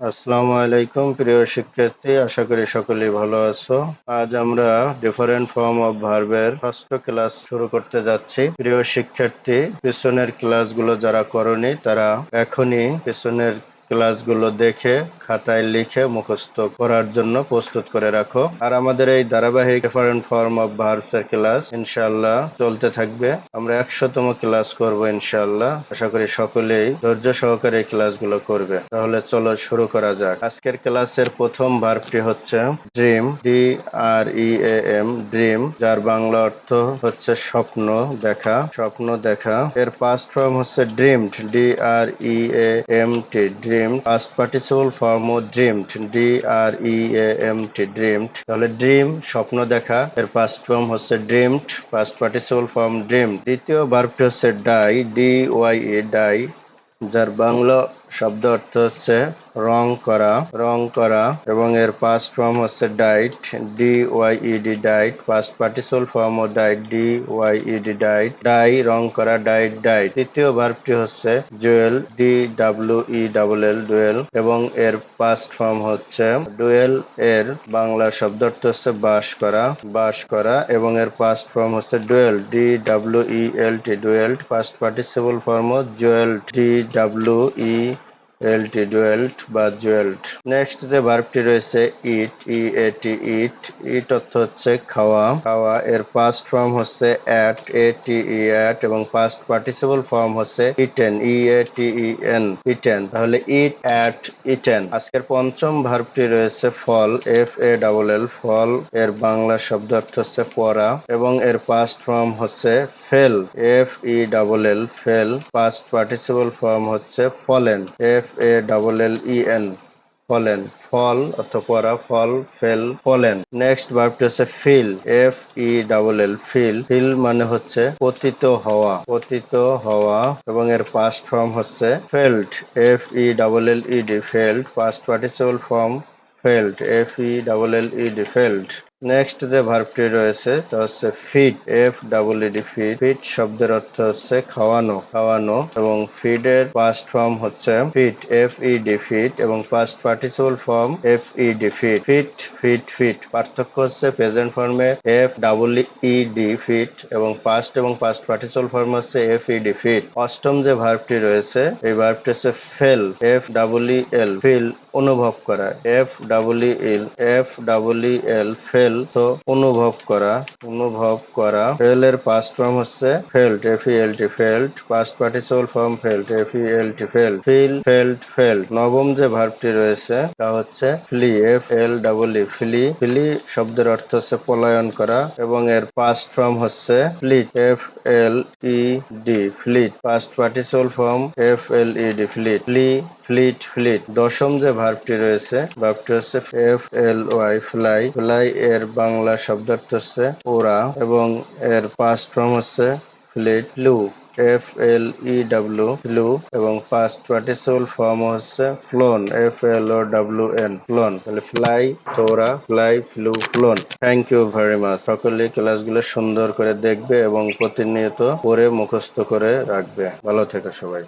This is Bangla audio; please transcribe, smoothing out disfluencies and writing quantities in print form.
আসসালামু আলাইকুম প্রিয় শিক্ষার্থী, আশা করি সকলেই ভালো আছো। আজ আমরা ডিফারেন্ট ফর্ম অফ ভার্বের ষষ্ঠ ক্লাস শুরু করতে যাচ্ছি। প্রিয় শিক্ষার্থী, পিছনের ক্লাসগুলো যারা করনি তারা এখনই পিছনের ক্লাসগুলো দেখে খাতায় লিখে মুখস্থ করার জন্য প্রস্তুত করে রাখো। আর আমাদের এই ধারাবাহিক ডিফারেন্ট ফর্ম অফ ভার্বস এর ক্লাস ইনশাআল্লাহ চলতে থাকবে। আমরা 100তম ক্লাস করব ইনশাআল্লাহ। আশা করি সকলেই ধৈর্য সহকারে এই ক্লাসগুলো করবে। তাহলে চলো শুরু করা যাক। আজকের ক্লাসের প্রথম ভার্বটি হচ্ছে ড্রিম, DREAM, ড্রিম, যার বাংলা অর্থ হচ্ছে স্বপ্ন দেখা, স্বপ্ন দেখা। এর পাস্ট ফর্ম হচ্ছে dreamed, DREAMT, dream. Past participle form ও ড্রিমড, DREAMT, ড্রিমড। তাহলে ড্রিম স্বপ্ন দেখা, এর পাস্ট ফর্ম হচ্ছে dreamed, past participle form dream. দ্বিতীয় ভার্বটি হচ্ছে ডাই, DYE, ডাই, যার বাংলা শব্দ অর্থ হচ্ছে রং করা, রং করা, এবং এর পাস্ট ফর্ম হচ্ছে ডাইট, DYED, ডাইট। পাস্ট পার্টিসিপল ফর্ম ও ডাইট, DYED, ডাইট। ডাই রং করা, ডাইট, ডাইট। তৃতীয় ভার্বটি হচ্ছে জুয়েল, DWELL, ডুয়েল, এবং এর পাস্ট ফর্ম হচ্ছে ডুয়েল। এর বাংলা শব্দ অর্থ হচ্ছে বাস করা, বাস করা, এবং এর পাস্ট ফর্ম হচ্ছে dual, DWELT, dwelt. Past participle form ও জুয়েল্ট, DWELT, ডুয়েল্ট বা জুয়েল্ট। নেক্সট যে ভার্বটি রয়েছে ইট, EAT, ইট, ইট অর্থ হচ্ছে খাওয়া, খাওয়া। এর পাস্ট ফর্ম হচ্ছে অ্যাট, ATE, অ্যাট, এবং পাস্ট পার্টিসিপল ফর্ম হচ্ছে ইটেন, EATEN, ইটেন। তাহলে ইট, অ্যাট, ইটেন। আজকের পঞ্চম ভার্বটি রয়েছে ফল, FALL, ফল। এর বাংলা শব্দ অর্থ হচ্ছে পড়া, এবং এর পাস্ট ফর্ম হচ্ছে fail, FELL, fail. Past participle form হচ্ছে ফলেন, FALLEN, ফলেন। ফল অর্থ পড়া, ফল, ফেল, ফলেন। নেক্সট ভার্বটি হচ্ছে ফিল, FELL, ফিল। ফিল মানে হচ্ছে পতিত হওয়া, পতিত হওয়া, এবং এর পাস্ট ফর্ম হচ্ছে felt, FELLED, felt. Past participle form felt, FELLED, felt. Next যে ভার্বটি রয়েছে তা হচ্ছে ফিড, FEED, ফিড। ফিড শব্দের অর্থ হচ্ছে খাওয়ানো, খাওয়ানো, এবং ফিডের পাস্ট ফর্ম হচ্ছে ফিট, FED, ফিট, এবং past participle form FED, fed. Fit, fit, fed. পার্থক্য হচ্ছে প্রেজেন্ট ফর্মে FEED, ফিট, এবং পাস্ট এবং পাস্ট পার্টিসিপল ফর্ম হচ্ছে FED, ফিট। অষ্টম যে ভার্বটি রয়েছে এই ভার্বটি হচ্ছে ফেল, FEEL, ফিল, অনুভব করা, FEEL, ফেল, তো অনুভব করা, অনুভব করা। ফেল এর পাস্ট ফর্ম হচ্ছে felt, FELT, felt. Past participle form felt, FELT, felt. Feel, felt, felt. নবম যে ভার্বটি রয়েছে তা হচ্ছে ফ্লি, FLEE, ফ্লি। ফ্লি শব্দের অর্থ হচ্ছে পলায়ন করা, এবং এর পাস্ট ফর্ম হচ্ছে fled, FLED, fled. Past participle form FLED, fled, flee, fled, fled. দশম যে ভার্বটি রয়েছে ভার্বটি হচ্ছে FLY, ফ্লাই। ফ্লাই এর বাংলা শব্দার্থ হচ্ছে ওড়া, এবং এর পাস্ট ফর্ম হচ্ছে ফ্লিট, ফ্লু, FLEW, ফ্লু, এবং পাস্ট পার্টিসিপল ফর্ম হচ্ছে ফ্লোন, FLOWN, ফ্লোন। তাহলে ফ্লাই, তোরা, fly, flew, flown. Thank you very much. সকলে ক্লাসগুলো সুন্দর করে দেখবে এবং প্রতিনিয়ত পড়ে মুখস্থ করে রাখবে। ভালো থেকো সবাই।